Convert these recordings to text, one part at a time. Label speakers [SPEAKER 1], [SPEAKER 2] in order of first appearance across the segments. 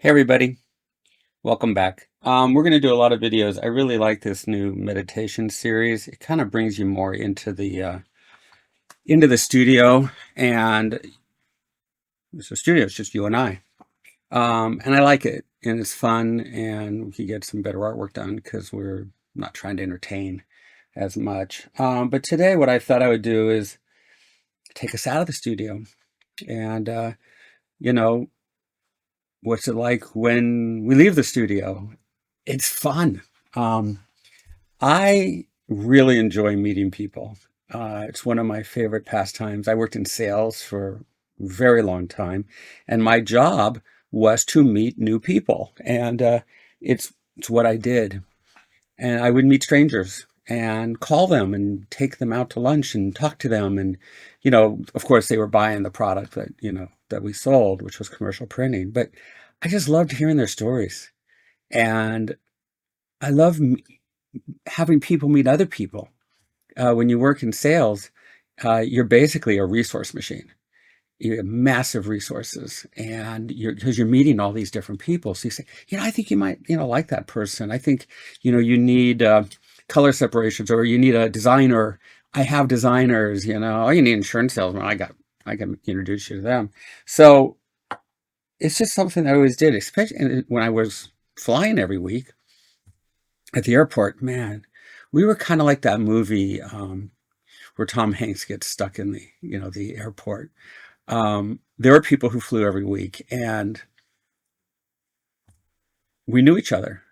[SPEAKER 1] Hey everybody, welcome back. We're going to do a lot of videos. I really like this new meditation series. It kind of brings you more into the studio, and so studio is just you and I. And I like it, and it's fun, and we can get some better artwork done because we're not trying to entertain as much. But today, what I thought I would do is take us out of the studio, and you know, what's it like when we leave the studio? It's fun. Um, I really enjoy meeting people. It's one of my favorite pastimes. I worked in sales for a very long time, and my job was to meet new people, and it's what I did. And I would meet strangers and call them and take them out to lunch and talk to them. And of course, they were buying the product that we sold, which was commercial printing. But I just loved hearing their stories, and I love having people meet other people. When you work in sales, you're basically a resource machine. You have massive resources, and because you're meeting all these different people. So you say, I think you might, like that person. I think, you need color separations, or you need a designer. I have designers. Oh, you need insurance salesman. I can introduce you to them. So it's just something I always did, especially when I was flying every week at the airport. Man, we were kind of like that movie where Tom Hanks gets stuck in the airport. There were people who flew every week, and we knew each other,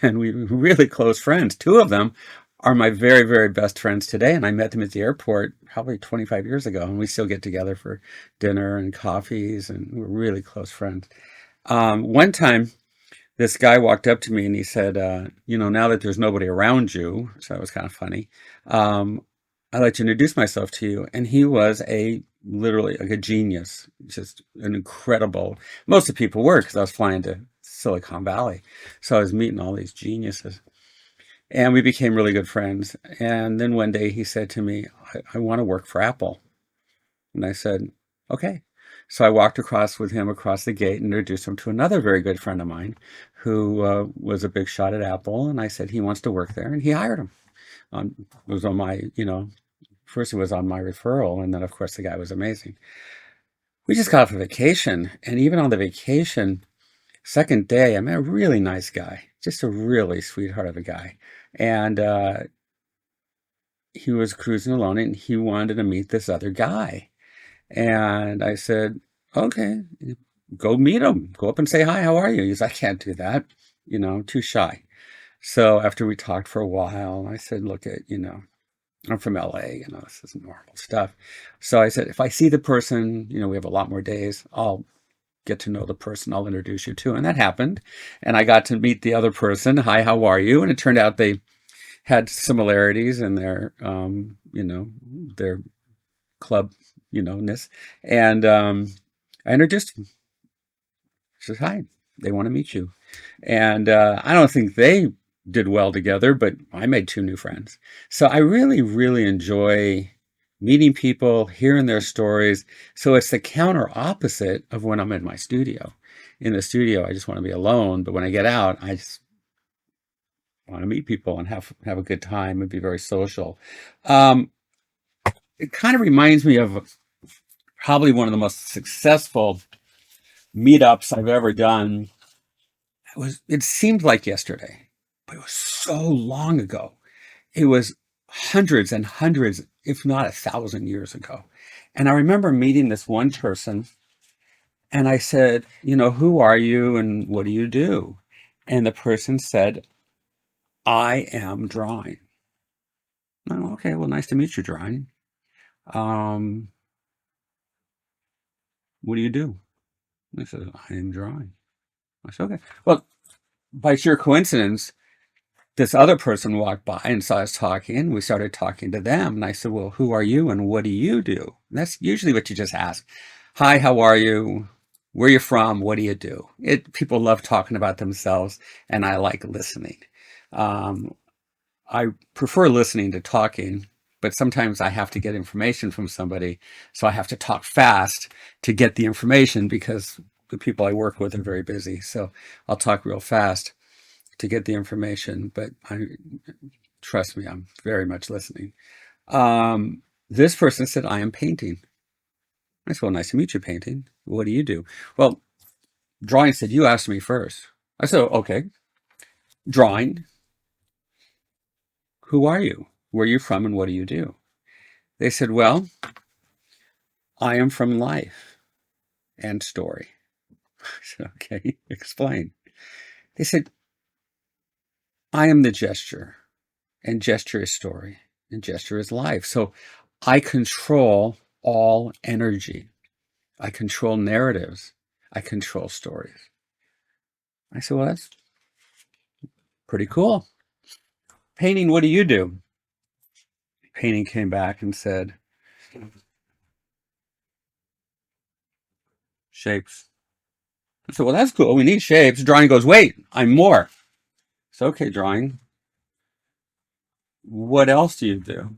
[SPEAKER 1] and we were really close friends. Two of them are my very, very best friends today, and I met them at the airport probably 25 years ago, and we still get together for dinner and coffees, and we're really close friends. One time, this guy walked up to me and he said, now that there's nobody around you, so that was kind of funny, I'd like to introduce myself to you. And he was literally like a genius, just an incredible, most of the people were, because I was flying to Silicon Valley. So I was meeting all these geniuses, and we became really good friends. And then one day he said to me, I want to work for Apple. And I said, okay. So I walked with him across the gate and introduced him to another very good friend of mine who was a big shot at Apple. And I said, he wants to work there. And he hired him. It was on my, first it was on my referral. And then, of course, the guy was amazing. We just got off a vacation. And even on the vacation, second day, I met a really nice guy, just a really sweetheart of a guy. And he was cruising alone, and he wanted to meet this other guy. And I said, okay, go meet him. Go up and say hi. How are you? He's like, I can't do that. I'm too shy. So after we talked for a while, I said, look, I'm from LA, this is normal stuff. So I said, if I see the person, we have a lot more days, I'll get to know the person I'll introduce you to. And that happened. And I got to meet the other person. Hi, how are you? And it turned out they had similarities in their club, ness. And I introduced him. She says, hi, they want to meet you. And I don't think they did well together, but I made two new friends. So I really, really enjoy meeting people, hearing their stories. So it's the counter opposite of when I'm in my studio. In the studio, I just want to be alone. But when I get out, I just want to meet people and have a good time and be very social. It kind of reminds me of probably one of the most successful meetups I've ever done. It seemed like yesterday, but it was so long ago. It was hundreds and hundreds, if not 1,000 years ago. And I remember meeting this one person, and I said, who are you and what do you do? And the person said, I am drawing. Oh, okay, well, nice to meet you, drawing. Um, what do you do? And I said, I am drawing. I said, okay. Well, by sheer coincidence, this other person walked by and saw us talking, and we started talking to them. And I said, well, who are you and what do you do? And that's usually what you just ask. Hi, how are you? Where are you from? What do you do? People love talking about themselves, and I like listening. Um, I prefer listening to talking, but sometimes I have to get information from somebody, so I have to talk fast to get the information because the people I work with are very busy, so I'll talk real fast to get the information, but trust me, I'm very much listening. This person said, I am painting. I said, well, nice to meet you, painting. What do you do? Well, drawing said, you asked me first. I said, okay. Drawing, who are you? Where are you from and what do you do? They said, well, I am from life and story. I said, okay, explain. They said, I am the gesture, and gesture is story, and gesture is life. So I control all energy. I control narratives. I control stories. I said, well, that's pretty cool. Painting, what do you do? Painting came back and said, shapes. I said, well, that's cool. We need shapes. Drawing goes, wait, I'm more. So, okay, drawing. What else do you do?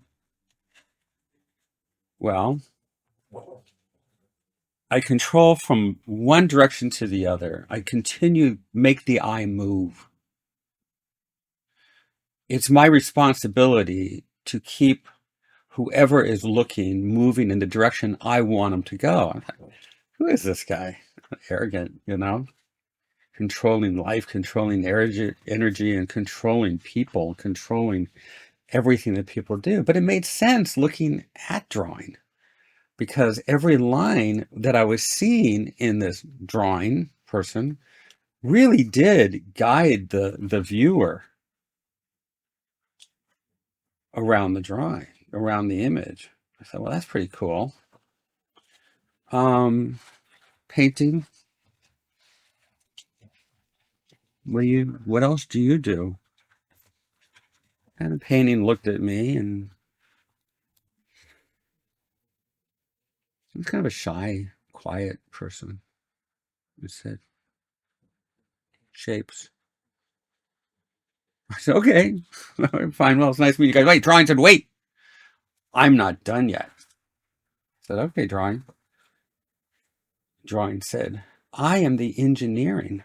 [SPEAKER 1] Well, I control from one direction to the other. I continue, make the eye move. It's my responsibility to keep whoever is looking moving in the direction I want them to go. I'm like, who is this guy? Arrogant, controlling life, controlling energy, and controlling people, controlling everything that people do. But it made sense looking at drawing, because every line that I was seeing in this drawing person really did guide the viewer around the drawing, around the image. I thought, well, that's pretty cool. Painting. What else do you do? And the painting looked at me, and he's kind of a shy, quiet person. He said, shapes. I said, okay, fine. Well, it's nice to meet you guys. Wait, drawing said, wait, I'm not done yet. I said, okay, drawing. Drawing said, I am the engineering.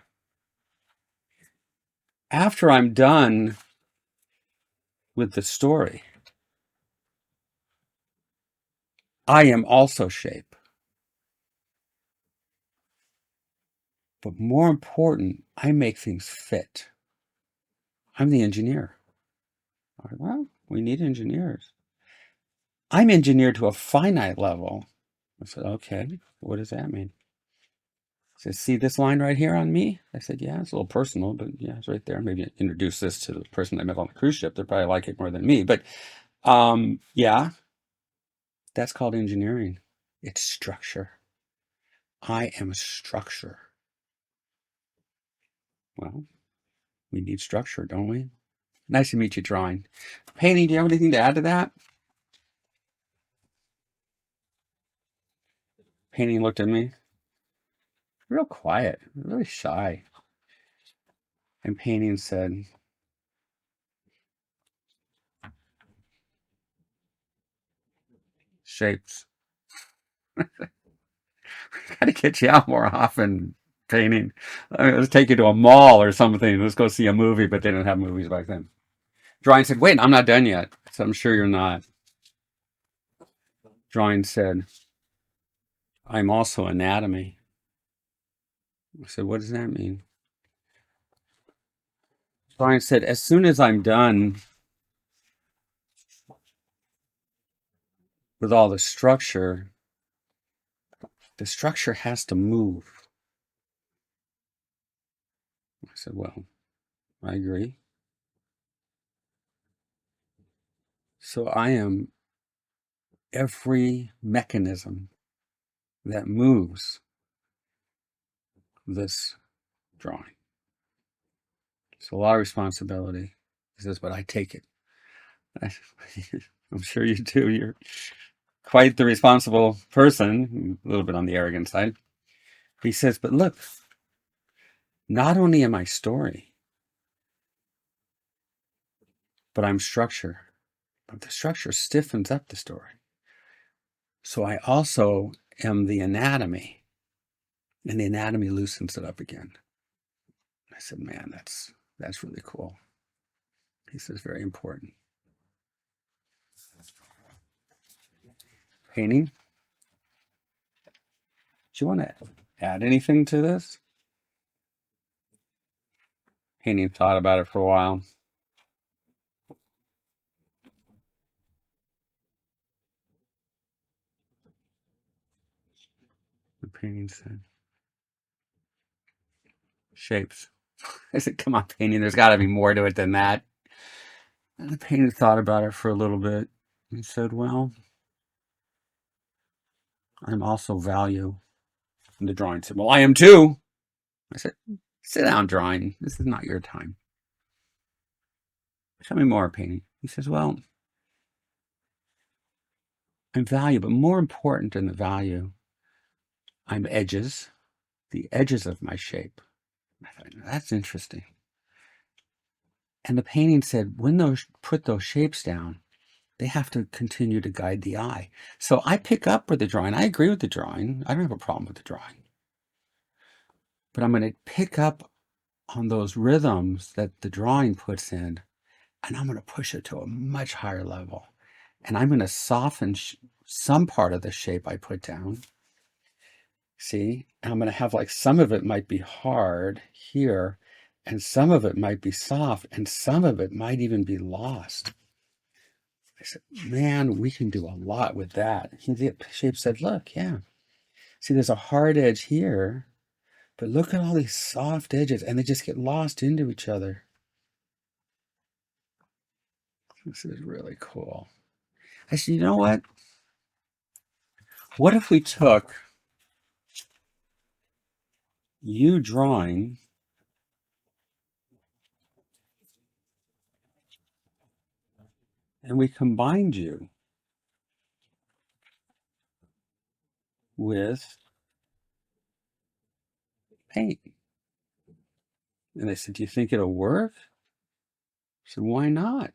[SPEAKER 1] After I'm done with the story, I am also shape. But more important, I make things fit. I'm the engineer. I said, well, we need engineers. I'm engineered to a finite level. I said, okay, what does that mean? He said, see this line right here on me? I said, yeah, it's a little personal, but yeah, it's right there. Maybe introduce this to the person I met on the cruise ship. They'll probably like it more than me. But yeah, that's called engineering. It's structure. I am structure. Well, we need structure, don't we? Nice to meet you, drawing. Painting, do you have anything to add to that? Painting looked at me. Real quiet, really shy. And Painting said, shapes. Gotta get you out more often, Painting. Let's take you to a mall or something. Let's go see a movie, but they didn't have movies back then. Drawing said, wait, I'm not done yet. So I'm sure you're not. Drawing said, I'm also anatomy. I said, what does that mean? Drawing said, as soon as I'm done with all the structure has to move. I said, well, I agree. So I am every mechanism that moves this drawing. It's a lot of responsibility. He says, but I take it. I'm sure you do. You're quite the responsible person, a little bit on the arrogant side. He says, but look, not only am I story, but I'm structure. But the structure stiffens up the story. So I also am the anatomy. and the anatomy loosens it up again. I said, man, that's really cool. He says, very important. Painting. Do you want to add anything to this? Painting thought about it for a while. The painting said, shapes. I said, come on, painting, there's got to be more to it than that. And the painter thought about it for a little bit and said, well, I'm also value. And the drawing said, well, I am too. I said, sit down, drawing. This is not your time. Show me more painting. He says, well, I'm value, but more important than the value, I'm edges, the edges of my shape. I thought, that's interesting. And the painting said, when those put those shapes down, they have to continue to guide the eye. So I pick up with the drawing. I agree with the drawing. I don't have a problem with the drawing. But I'm going to pick up on those rhythms that the drawing puts in, and I'm going to push it to a much higher level. And I'm going to soften some part of the shape I put down. See? And I'm going to have like some of it might be hard here, and some of it might be soft, and some of it might even be lost. I said, man, we can do a lot with that. The shape said, look, yeah. See, there's a hard edge here, but look at all these soft edges, and they just get lost into each other. This is really cool. I said, you know what? What if we took you drawing and we combined you with paint? And they said, do you think it'll work? I said, why not?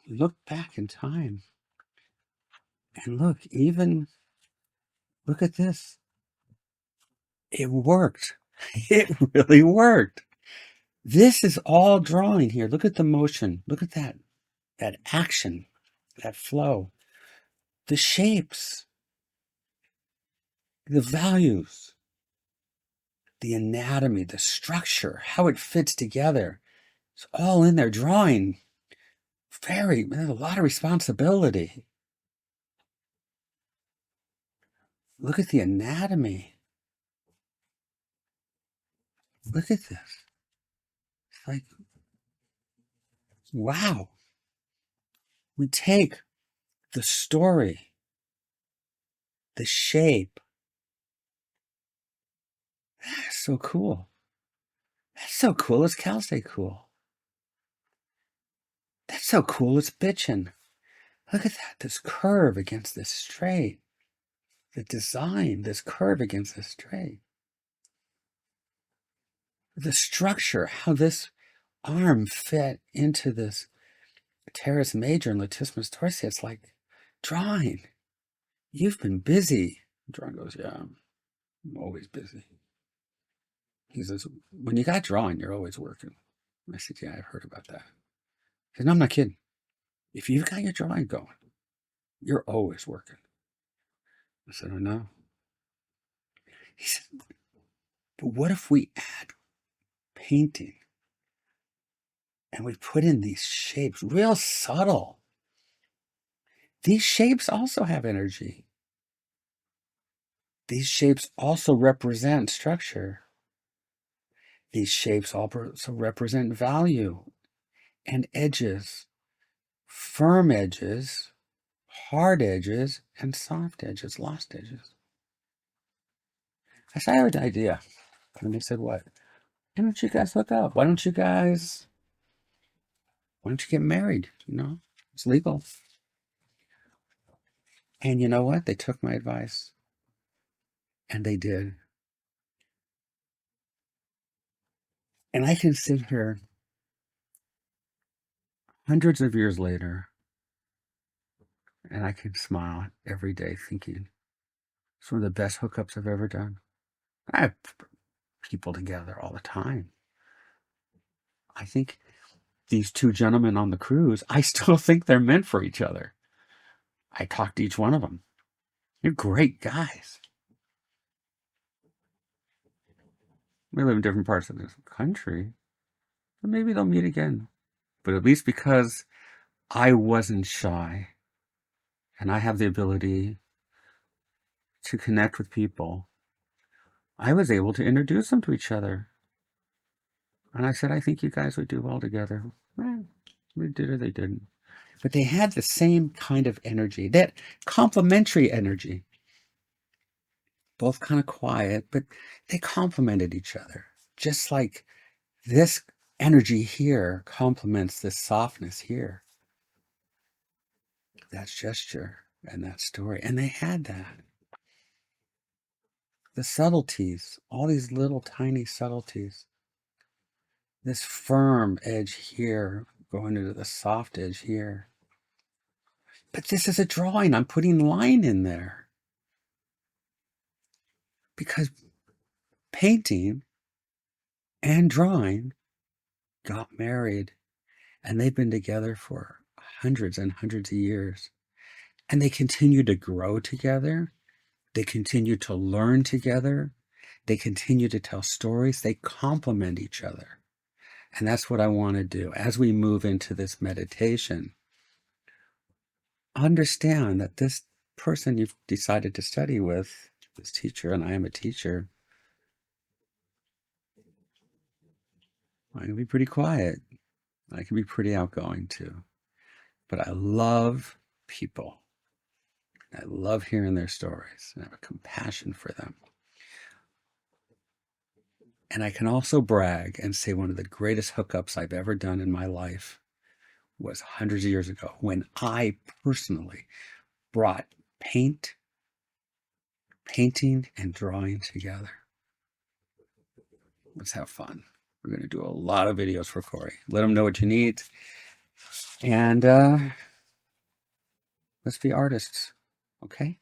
[SPEAKER 1] Look back in time. And look, look at this. It worked. It really worked. This is all drawing here. Look at the motion. Look at that action, that flow. The shapes, the values, the anatomy, the structure, how it fits together. It's all in there. Drawing, there's a lot of responsibility. Look at the anatomy. Look at this. It's like, wow. We take the story, the shape. That's so cool. That's so cool. It's Cal State cool. That's so cool. It's bitchin'. Look at that. This curve against this straight. The design, this curve against this straight. The structure, how this arm fit into this teres major and latissimus dorsi. It's like, drawing, you've been busy. Drawing goes, yeah, I'm always busy. He says, when you got drawing, you're always working. I said, yeah, I've heard about that. He said, no, I'm not kidding. If you've got your drawing going, you're always working. I said, I know. He said, but what if we add painting and we put in these shapes, real subtle? These shapes also have energy. These shapes also represent structure. These shapes also represent value and edges, firm edges, hard edges, and soft edges, lost edges. I said, I have an idea. And they said, what? Why don't you guys hook up? Why don't you get married? You know, it's legal. And you know what? They took my advice. And they did. And I can sit here hundreds of years later and I can smile every day thinking, It's one of the best hookups I've ever done. I have people together all the time. I think these two gentlemen on the cruise, I still think they're meant for each other. I talked to each one of them. They're great guys. We live in different parts of this country, but maybe they'll meet again. But at least because I wasn't shy and I have the ability to connect with people, I was able to introduce them to each other. And I said, I think you guys would do well together. Well, they did or they didn't. But they had the same kind of energy, that complementary energy. Both kind of quiet, but they complemented each other. Just like this energy here complements this softness here. That gesture and that story. And they had that. The subtleties, all these little tiny subtleties. This firm edge here going into the soft edge here. But this is a drawing. I'm putting line in there. Because painting and drawing got married, and they've been together for hundreds and hundreds of years. And they continue to grow together. They continue to learn together. They continue to tell stories. They complement each other. And that's what I want to do. As we move into this meditation, understand that this person you've decided to study with, this teacher, and I am a teacher, I can be pretty quiet. I can be pretty outgoing too. But I love people. I love hearing their stories, and I have a compassion for them. And I can also brag and say one of the greatest hookups I've ever done in my life was hundreds of years ago when I personally brought painting, and drawing together. Let's have fun. We're going to do a lot of videos for Corey. Let him know what you need. And let's be artists, okay?